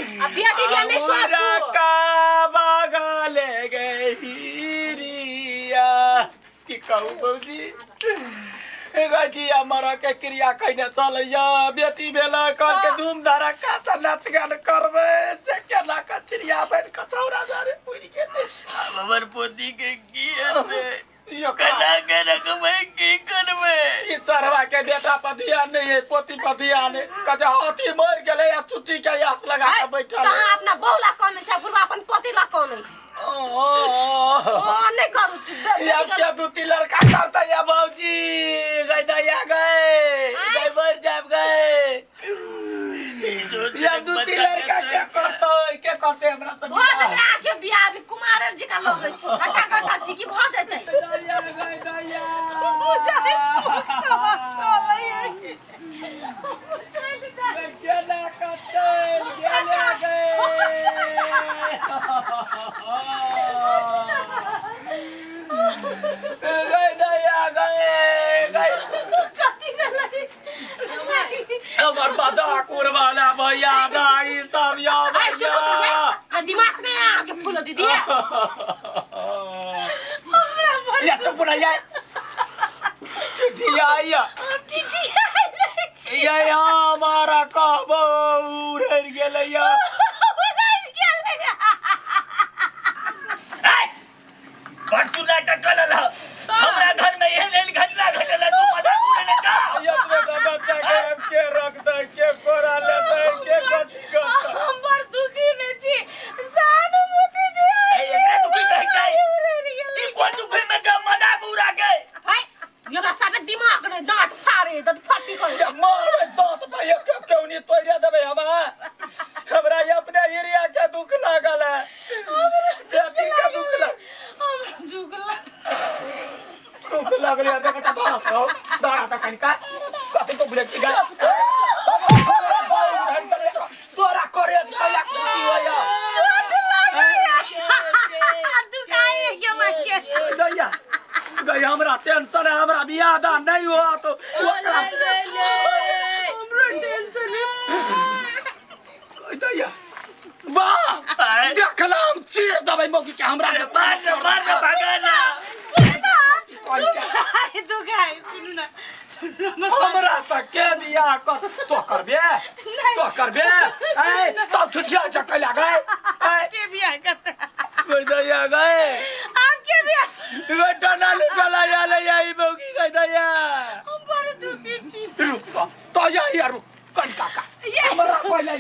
अब बेटी दिया नहीं सोचो का बगले गई रिया की कहू बौजी गाजी हमारा के क्रिया कइने चलैया बेटी भेला कर के धूम धड़का से नाच गान करबे से केना का चिड़िया बैठ के छौरा जारे पूरी के हमर पोती के की है यो कना के रखबे की करबे ये चरवा के बेटा पर ध्यान नहीं है पोती पर ध्यान है कजा हाथी मर गेले या चुट्टी के आस लगा के बैठल कहां अपना बहुला कौन छै बुढ़वा अपन पोती ला कौन है ओ नहीं करू या क्या दूती लड़का करता या बाबूजी गई दया गए मर जाब गए या दूती लड़का क्या करते हमरा सब भोज में आके बियाह भी कुमार जी का लोग छै घटा घटा छी की भ जैतै दया गई दया बुझाई सुख समाज चलै केना करते गेले गए दया गए हमर बाजा कुरबाना भैया नहीं सब या भैया दिमाग में आके फूल दीदी या चुप ना या चिट्ठी आई या हमारा कहबो उड़ गेल या बड़ तू नाटक करल हमरा घर में एहन घटना घटल तू मजाक उड़ाने जा एक बेटा बच्चा के रख दे के कोरा ले दे के कथि करता हम बड़ दुखी में छी सहानुभूति दे एकरा तू की कह जाए ई कोन तू फिल्म में जा मजाक उड़ा के भाई योगा सब दिमाग ने दांत फाड़े दांत फाटी कर या मार दांत भाई क्यों नहीं तोड़िया देबे हमरा अपने एरिया के दुख लागल है बेटी के दुख दुख लागल है देख दाना त कनिका कथि तो बुझे छी गा तोरा करे कला की होया दुखाई के मके दैया गई हमरा टेंशन है हमरा बियाह दान नहीं हुआ तो हमरो टेंशन है दैया वाह देखलाम चीर दबै मौकी के हमरा के मार भगाना दुखाई सुन ना हमरा से के बियाह कर तो करबे ए तब छुटिया चकला गए के बियाह करते कोई दैया गए हम के बियाह बेटा नानी चला या ले आई मौकी गई दैया हम बड़े दुखी छी रुक तो या रुक कन काका हमरा पहले